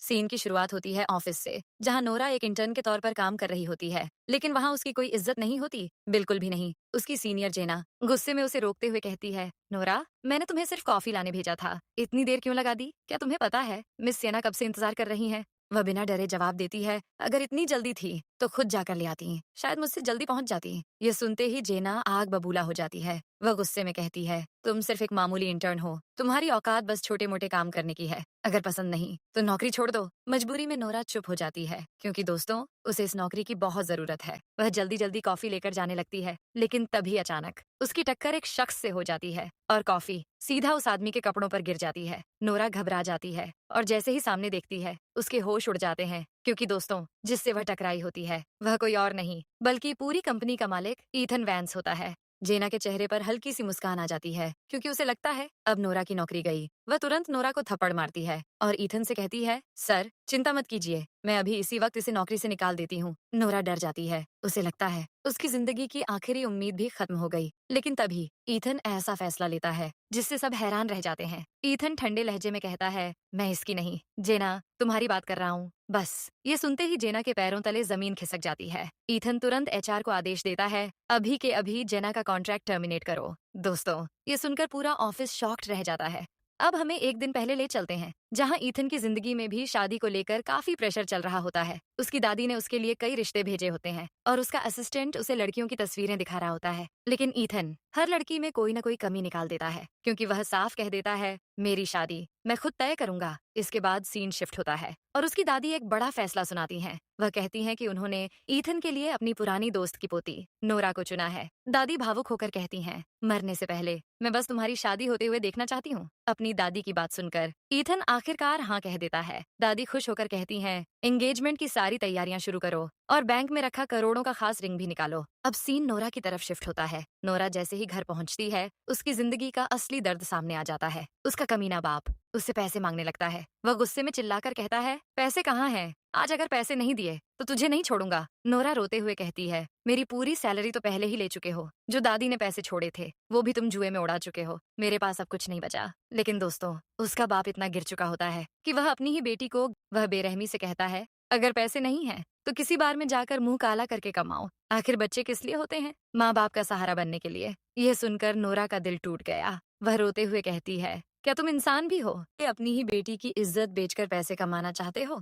Scene की शुरुआत होती है ऑफिस से, जहाँ नोरा एक इंटर्न के तौर पर काम कर रही होती है, लेकिन वहाँ उसकी कोई इज्जत नहीं होती, बिल्कुल भी नहीं। उसकी सीनियर जेना गुस्से में उसे रोकते हुए कहती है, नोरा, मैंने तुम्हें सिर्फ कॉफी लाने भेजा था, इतनी देर क्यों लगा दी? क्या तुम्हें पता है मिस सेना कब से इंतजार कर रही है? वह बिना डरे जवाब देती है, अगर इतनी जल्दी थी तो खुद जाकर ले आती, शायद मुझसे जल्दी पहुंच जाती। ये सुनते ही जेना आग बबूला हो जाती है। वह गुस्से में कहती है, तुम सिर्फ एक मामूली इंटर्न हो, तुम्हारी औकात बस छोटे मोटे काम करने की है। अगर पसंद नहीं तो नौकरी छोड़ दो। मजबूरी में नोरा चुप हो जाती है, क्योंकि दोस्तों, उसे इस नौकरी की बहुत जरूरत है। वह जल्दी जल्दी कॉफी लेकर जाने लगती है, लेकिन तभी अचानक उसकी टक्कर एक शख्स से हो जाती है और कॉफी सीधा उस आदमी के कपड़ों पर गिर जाती है। नोरा घबरा जाती है और जैसे ही सामने देखती है, उसके होश उड़ जाते हैं, क्योंकि दोस्तों, जिससे वह टकराई होती है वह कोई और नहीं बल्कि पूरी कंपनी का मालिक ईथन वैंस होता है। जेना के चेहरे पर हल्की सी मुस्कान आ जाती है, क्योंकि उसे लगता है अब नोरा की नौकरी गई। वह तुरंत नोरा को थप्पड़ मारती है और ईथन से कहती है, सर, चिंता मत कीजिए, मैं अभी इसी वक्त इसे नौकरी से निकाल देती हूँ। नोरा डर जाती है, उसे लगता है उसकी जिंदगी की आखिरी उम्मीद भी खत्म हो गई। लेकिन तभी ईथन ऐसा फैसला लेता है जिससे सब हैरान रह जाते हैं। ईथन ठंडे लहजे में कहता है, मैं इसकी नहीं, जेना, तुम्हारी बात कर रहा हूँ। बस ये सुनते ही जेना के पैरों तले जमीन खिसक जाती है। ईथन तुरंत एचआर को आदेश देता है, अभी के अभी जेना का कॉन्ट्रैक्ट टर्मिनेट करो। दोस्तों, ये सुनकर पूरा ऑफिस शॉक्ड रह जाता है। अब हमें एक दिन पहले ले चलते हैं, जहां ईथन की जिंदगी में भी शादी को लेकर काफी प्रेशर चल रहा होता है। उसकी दादी ने उसके लिए कई रिश्ते भेजे होते हैं और उसका असिस्टेंट उसे लड़कियों की तस्वीरें दिखा रहा होता है। लेकिन ईथन हर लड़की में कोई ना कोई कमी निकाल देता है, क्योंकि वह साफ कह देता है, मेरी शादी मैं खुद तय करूंगा। इसके बाद सीन शिफ्ट होता है और उसकी दादी एक बड़ा फैसला सुनाती हैं। वह कहती हैं कि उन्होंने ईथन के लिए अपनी पुरानी दोस्त की पोती नोरा को चुना है। दादी भावुक होकर कहती हैं, मरने से पहले मैं बस तुम्हारी शादी होते हुए देखना चाहती हूँ। अपनी दादी की बात सुनकर ईथन आखिरकार हाँ कह देता है। दादी खुश होकर कहती हैं, एंगेजमेंट की सारी तैयारियां शुरू करो और बैंक में रखा करोड़ों का खास रिंग भी निकालो। अब सीन नोरा की तरफ शिफ्ट होता है। नोरा जैसे ही घर पहुंचती है, उसकी जिंदगी का असली दर्द सामने आ जाता है। उसका कमीना बाप उससे पैसे मांगने लगता है। वह गुस्से में चिल्लाकर कहता है, पैसे कहाँ हैं? आज अगर पैसे नहीं दिए तो तुझे नहीं छोड़ूंगा। नोरा रोते हुए कहती है, मेरी पूरी सैलरी तो पहले ही ले चुके हो। जो दादी ने पैसे छोड़े थे वो भी तुम जुए में उड़ा चुके हो। मेरे पास अब कुछ नहीं बचा। लेकिन दोस्तों, उसका बाप इतना गिर चुका होता है कि वह अपनी ही बेटी को वह बेरहमी से कहता है, अगर पैसे नहीं है तो किसी बार में जाकर मुंह काला करके कमाओ। आखिर बच्चे किस लिए होते हैं? माँ बाप का सहारा बनने के लिए। यह सुनकर नोरा का दिल टूट गया। वह रोते हुए कहती है, क्या तुम इंसान भी हो कि अपनी ही बेटी की इज्जत बेचकर पैसे कमाना चाहते हो?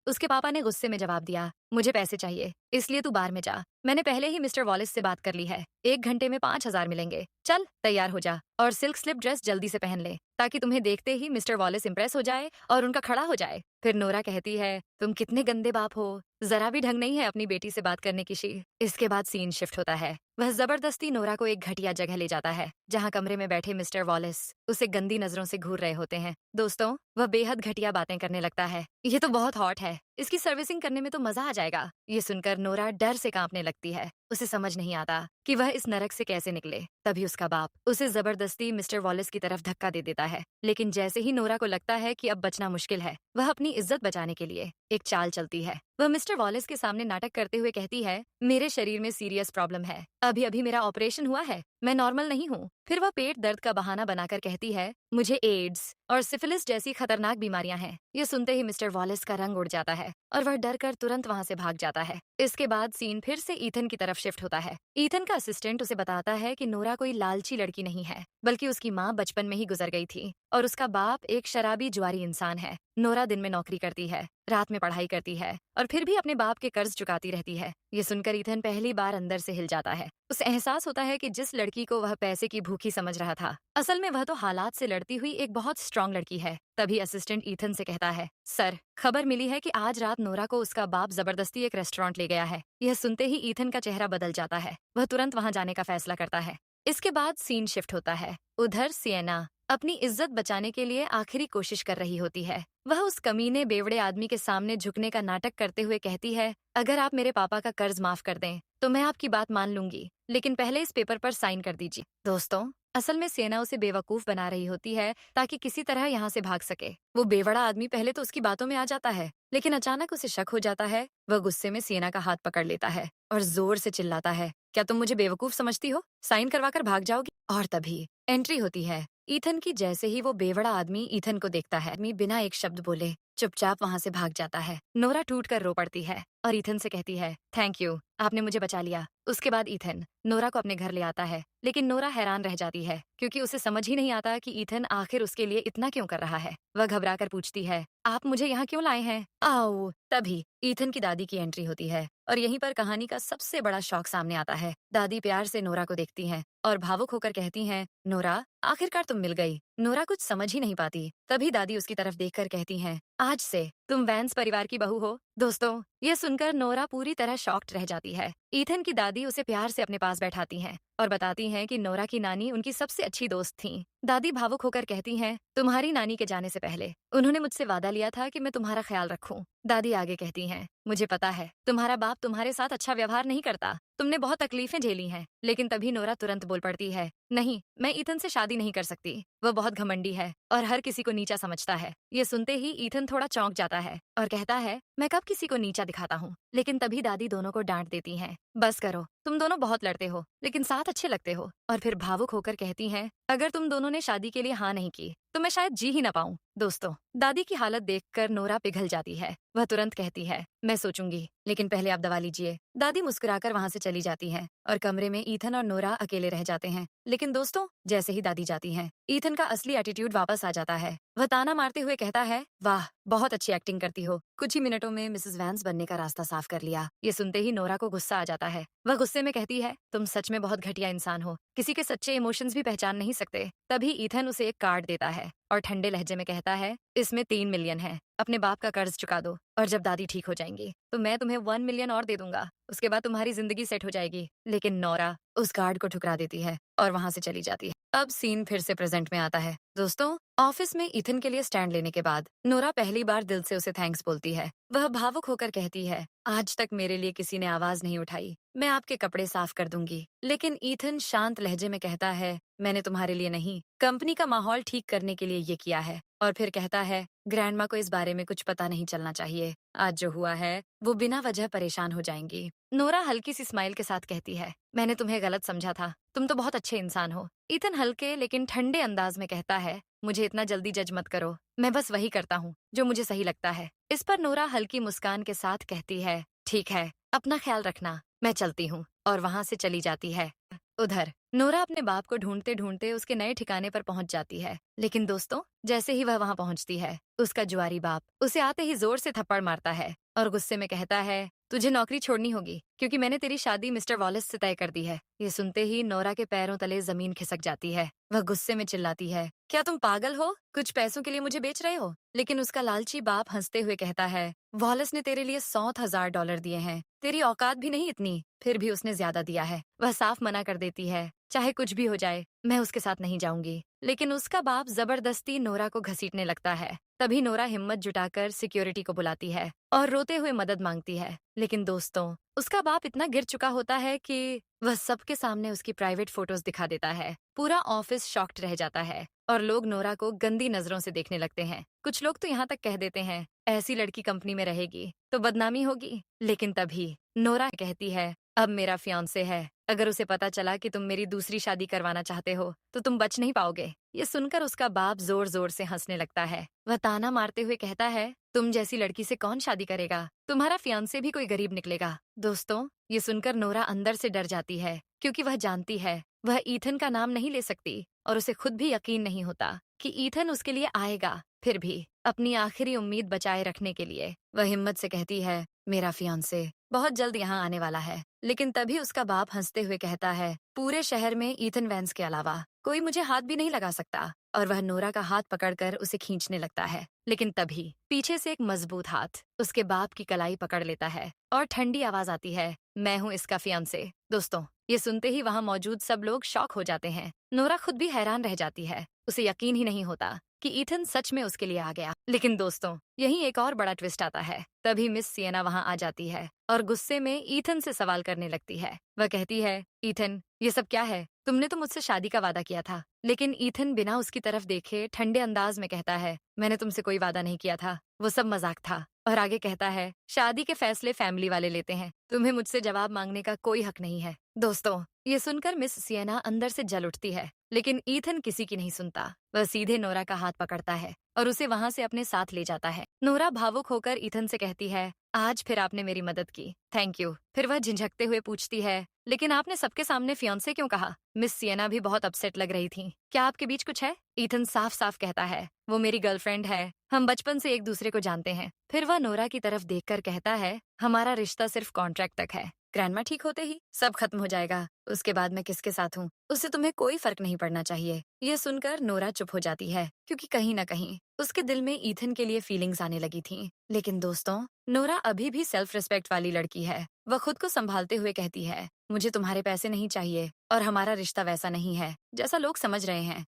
उसके पापा ने गुस्से में जवाब दिया, मुझे पैसे चाहिए, इसलिए तू बार में जा। मैंने पहले ही मिस्टर वॉलिस से बात कर ली है, 1 घंटे में 5,000 मिलेंगे। चल तैयार हो जा और सिल्क स्लिप ड्रेस जल्दी से पहन ले, ताकि तुम्हें देखते ही मिस्टर वॉलिस इंप्रेस हो जाए और उनका खड़ा हो जाए। फिर नोरा कहती है, तुम कितने गंदे बाप हो, जरा भी ढंग नहीं है अपनी बेटी से बात करने की। शी इसके बाद सीन शिफ्ट होता है। वह जबरदस्ती नोरा को एक घटिया जगह ले जाता है, जहाँ कमरे में बैठे मिस्टर वॉलिस उसे गंदी नजरों से घूर रहे होते हैं। दोस्तों, वह बेहद घटिया बातें करने लगता है। ये तो बहुत हॉट है, इसकी सर्विसिंग करने में तो मजा आ जाएगा। ये सुनकर नोरा डर से कांपने लगती है। उसे समझ नहीं आता कि वह इस नरक से कैसे निकले। तभी उसका बाप उसे जबरदस्ती मिस्टर वॉलिस की तरफ धक्का दे देता है। लेकिन जैसे ही नोरा को लगता है कि अब बचना मुश्किल है, वह अपनी इज्जत बचाने के लिए एक चाल चलती है। वह मिस्टर वॉलिस के सामने नाटक करते हुए कहती है, मेरे शरीर में सीरियस प्रॉब्लम है, अभी अभी मेरा ऑपरेशन हुआ है, मैं नॉर्मल नहीं हूँ। फिर वह पेट दर्द का बहाना बनाकर कहती है, मुझे एड्स और सिफिलिस जैसी खतरनाक बीमारियां हैं। ये सुनते ही मिस्टर वॉलिस का रंग उड़ जाता है और वह डर कर तुरंत वहां से भाग जाता है। इसके बाद सीन फिर से ईथन की तरफ शिफ्ट होता है। ईथन का असिस्टेंट उसे बताता है कि नोरा कोई लालची लड़की नहीं है, बल्कि उसकी माँ बचपन में ही गुजर गई थी और उसका बाप एक शराबी जुआरी इंसान है। नोरा दिन में नौकरी करती है, रात में पढ़ाई करती है और फिर भी अपने बाप के कर्ज चुकाती रहती है। ये सुनकर ईथन पहली बार अंदर से हिल जाता है। उसे एहसास होता है कि जिस लड़की को वह पैसे की भूखी समझ रहा था, असल में वह तो हालात से लड़ती हुई एक बहुत स्ट्रांग लड़की है। तभी असिस्टेंट ईथन से कहता है, सर, खबर मिली है कि आज रात नोरा को उसका बाप जबरदस्ती एक रेस्टोरेंट ले गया है। यह सुनते ही ईथन का चेहरा बदल जाता है। वह तुरंत वहां जाने का फैसला करता है। इसके बाद सीन शिफ्ट होता है। उधर सिएना अपनी इज्जत बचाने के लिए आखिरी कोशिश कर रही होती है। वह उस कमीने बेवड़े आदमी के सामने झुकने का नाटक करते हुए कहती है, अगर आप मेरे पापा का कर्ज माफ कर दें तो मैं आपकी बात मान लूंगी, लेकिन पहले इस पेपर पर साइन कर दीजिए। दोस्तों, असल में सिएना उसे बेवकूफ बना रही होती है ताकि किसी तरह यहाँ से भाग सके। वो बेवड़ा आदमी पहले तो उसकी बातों में आ जाता है, लेकिन अचानक उसे शक हो जाता है। वह गुस्से में सिएना का हाथ पकड़ लेता है और जोर से चिल्लाता है, क्या तुम मुझे बेवकूफ समझती हो? साइन करवाकर भाग जाओगी? और तभी एंट्री होती है ईथन की। जैसे ही वो बेवड़ा आदमी ईथन को देखता है, आदमी बिना एक शब्द बोले चुपचाप वहां से भाग जाता है। नोरा टूट कर रो पड़ती है और ईथन से कहती है, थैंक यू, आपने मुझे बचा लिया। उसके बाद ईथन नोरा को अपने घर ले आता है, लेकिन नोरा हैरान रह जाती है क्योंकि उसे समझ ही नहीं आता कि ईथन आखिर उसके लिए इतना क्यों कर रहा है। वह घबरा कर पूछती है, आप मुझे यहाँ क्यों लाए हैं? आओ। तभी ईथन की दादी की एंट्री होती है और यहीं पर कहानी का सबसे बड़ा शौक सामने आता है। दादी प्यार से नोरा को देखती हैं और भावुक होकर कहती हैं, नोरा, आखिरकार तुम मिल गई। नोरा कुछ समझ ही नहीं पाती। तभी दादी उसकी तरफ देखकर कहती हैं, आज से तुम वैंस परिवार की बहू हो। दोस्तों, यह सुनकर नोरा पूरी तरह शॉक्ड रह जाती है। ईथन की दादी उसे प्यार से अपने पास बैठाती हैं और बताती हैं कि नोरा की नानी उनकी सबसे अच्छी दोस्त थीं। दादी भावुक होकर कहती हैं, तुम्हारी नानी के जाने से पहले उन्होंने मुझसे वादा लिया था कि मैं तुम्हारा ख्याल रखूं। दादी आगे कहती हैं, मुझे पता है तुम्हारा बाप तुम्हारे साथ अच्छा व्यवहार नहीं करता, तुमने बहुत तकलीफें झेली हैं। लेकिन तभी नोरा तुरंत बोल पड़ती है, नहीं, मैं ईथन से शादी नहीं कर सकती। वह बहुत घमंडी है और हर किसी को नीचा समझता है। ये सुनते ही ईथन थोड़ा चौंक जाता है और कहता है, मैं कब किसी को नीचा दिखाता हूँ? लेकिन तभी दादी दोनों को डांट देती हैं, बस करो, तुम दोनों बहुत लड़ते हो लेकिन साथ अच्छे लगते हो। और फिर भावुक होकर कहती हैं, अगर तुम दोनों ने शादी के लिए हाँ नहीं की तो मैं शायद जी ही ना पाऊं। दोस्तों, दादी की हालत देखकर नोरा पिघल जाती है। वह तुरंत कहती है, मैं सोचूंगी, लेकिन पहले आप दवा लीजिए। दादी मुस्कुराकर वहां से चली जाती हैं और कमरे में ईथन और नोरा अकेले रह जाते हैं। लेकिन दोस्तों, जैसे ही दादी जाती हैं, ईथन का असली एटीट्यूड वापस आ जाता है। वह ताना मारते हुए कहता है, वाह, बहुत अच्छी एक्टिंग करती हो। कुछ ही मिनटों में मिसेस वैंस बनने का रास्ता साफ कर लिया। ये सुनते ही नोरा को गुस्सा आ जाता है। वह गुस्से में कहती है, तुम सच में बहुत घटिया इंसान हो, किसी के सच्चे इमोशंस भी पहचान नहीं सकते। तभी ईथन उसे एक कार्ड देता है और ठंडे लहजे में कहता है, इसमें 3 मिलियन है, अपने बाप का कर्ज चुका दो और जब दादी ठीक हो जाएंगी तो मैं तुम्हें 1 मिलियन और दे दूंगा। उसके बाद तुम्हारी जिंदगी सेट हो जाएगी। लेकिन नोरा उस कार्ड को ठुकरा देती है और वहां से चली जाती है। अब सीन फिर से प्रेजेंट में आता है। दोस्तों, ऑफिस में ईथन के लिए स्टैंड लेने के बाद नोरा पहली बार दिल से उसे थैंक्स बोलती है। वह भावुक होकर कहती है, आज तक मेरे लिए किसी ने आवाज नहीं उठाई, मैं आपके कपड़े साफ कर दूंगी। लेकिन ईथन शांत लहजे में कहता है, मैंने तुम्हारे लिए नहीं, कंपनी का माहौल ठीक करने के लिए ये किया है। और फिर कहता है, ग्रैंडमा को इस बारे में कुछ पता नहीं चलना चाहिए। आज जो हुआ है वो बिना वजह परेशान हो जाएंगी। नोरा हल्की सी स्माइल के साथ कहती है, मैंने तुम्हें गलत समझा था, तुम तो बहुत अच्छे इंसान हो। ईथन हल्के लेकिन ठंडे अंदाज में कहता है, मुझे इतना जल्दी जज मत करो, मैं बस वही करता हूँ जो मुझे सही लगता है। इस पर नोरा हल्की मुस्कान के साथ कहती है, ठीक है, अपना ख्याल रखना, मैं चलती हूँ। और वहां से चली जाती है। उधर नोरा अपने बाप को ढूंढते ढूंढते उसके नए ठिकाने पर पहुंच जाती है। लेकिन दोस्तों, जैसे ही वह वहां पहुंचती है, उसका जुआरी बाप उसे आते ही जोर से थप्पड़ मारता है और गुस्से में कहता है, तुझे नौकरी छोड़नी होगी क्योंकि मैंने तेरी शादी मिस्टर वॉलेस से तय कर दी है। ये सुनते ही नोरा के पैरों तले जमीन खिसक जाती है। वह गुस्से में चिल्लाती है, क्या तुम पागल हो? कुछ पैसों के लिए मुझे बेच रहे हो? लेकिन उसका लालची बाप हंसते हुए कहता है, वॉलेस ने तेरे लिए $100,000 दिए हैं, तेरी औकात भी नहीं इतनी। फिर भी उसने ज्यादा दिया है। वह साफ मना कर देती है, चाहे कुछ भी हो जाए, मैं उसके साथ नहीं जाऊंगी। लेकिन उसका बाप जबरदस्ती नोरा को घसीटने लगता है। तभी नोरा हिम्मत जुटाकर सिक्योरिटी को बुलाती है और रोते हुए मदद मांगती है। लेकिन दोस्तों, उसका बाप इतना गिर चुका होता है कि वह सबके सामने उसकी प्राइवेट फोटोज दिखा देता है। पूरा ऑफिस शॉक्ड रह जाता है और लोग नोरा को गंदी नजरों से देखने लगते हैं। कुछ लोग तो यहाँ तक कह देते हैं, ऐसी लड़की कंपनी में रहेगी तो बदनामी होगी। लेकिन तभी नोरा कहती है, अब मेरा फियांसे है, अगर उसे पता चला कि तुम मेरी दूसरी शादी करवाना चाहते हो तो तुम बच नहीं पाओगे। ये सुनकर उसका बाप जोर जोर से हंसने लगता है। वह ताना मारते हुए कहता है, तुम जैसी लड़की से कौन शादी करेगा? तुम्हारा फियांसे भी कोई गरीब निकलेगा। दोस्तों, ये सुनकर नोरा अंदर से डर जाती है क्योंकि वह जानती है वह ईथन का नाम नहीं ले सकती और उसे खुद भी यकीन नहीं होता कि ईथन उसके लिए आएगा। फिर भी अपनी आखिरी उम्मीद बचाए रखने के लिए वह हिम्मत से कहती है, मेरा फियांसे बहुत जल्द यहाँ आने वाला है। लेकिन तभी उसका बाप हंसते हुए कहता है, पूरे शहर में ईथन वैंस के अलावा कोई मुझे हाथ भी नहीं लगा सकता। और वह नोरा का हाथ पकड़कर उसे खींचने लगता है। लेकिन तभी पीछे से एक मजबूत हाथ उसके बाप की कलाई पकड़ लेता है और ठंडी आवाज आती है, मैं हूँ इसका फियांसे। दोस्तों, ये सुनते ही वहाँ मौजूद सब लोग शॉक हो जाते हैं। नोरा खुद भी हैरान रह जाती है। उसे यकीन ही नहीं होता कि ईथन सच में उसके लिए आ गया। लेकिन दोस्तों, यहीं एक और बड़ा ट्विस्ट आता है। तभी मिस सिएना वहां आ जाती है और गुस्से में ईथन से सवाल करने लगती है। वह कहती है, ईथन, ये सब क्या है? तुमने तो मुझसे शादी का वादा किया था। लेकिन ईथन बिना उसकी तरफ देखे ठंडे अंदाज में कहता है, मैंने तुमसे कोई वादा नहीं किया था, वो सब मजाक था। और आगे कहता है, शादी के फैसले फैमिली वाले लेते हैं, तुम्हें मुझसे जवाब मांगने का कोई हक नहीं है। दोस्तों, ये सुनकर मिस सिएना अंदर से जल उठती है, लेकिन ईथन किसी की नहीं सुनता। वह सीधे नोरा का हाथ पकड़ता है और उसे वहां से अपने साथ ले जाता है। नोरा भावुक होकर ईथन से कहती है, आज फिर आपने मेरी मदद की, थैंक यू। फिर वह झिझकते हुए पूछती है, लेकिन आपने सबके सामने फियांसे क्यों कहा? मिस सिएना भी बहुत अपसेट लग रही थी। क्या आपके बीच कुछ है? ईथन साफ साफ कहता है, वो मेरी गर्लफ्रेंड है, हम बचपन से एक दूसरे को जानते हैं। फिर वह नोरा की तरफ देखकर कहता है, हमारा रिश्ता सिर्फ कॉन्ट्रैक्ट तक है, ग्रैंडमा ठीक होते ही सब खत्म हो जाएगा। उसके बाद मैं किसके साथ हूँ उससे तुम्हें कोई फर्क नहीं पड़ना चाहिए। ये सुनकर नोरा चुप हो जाती है, क्योंकि कहीं ना कहीं उसके दिल में ईथन के लिए फीलिंग्स आने लगी थी। लेकिन दोस्तों, नोरा अभी भी सेल्फ रिस्पेक्ट वाली लड़की है। वह खुद को संभालते हुए कहती है, मुझे तुम्हारे पैसे नहीं चाहिए और हमारा रिश्ता वैसा नहीं है जैसा लोग समझ रहे हैं।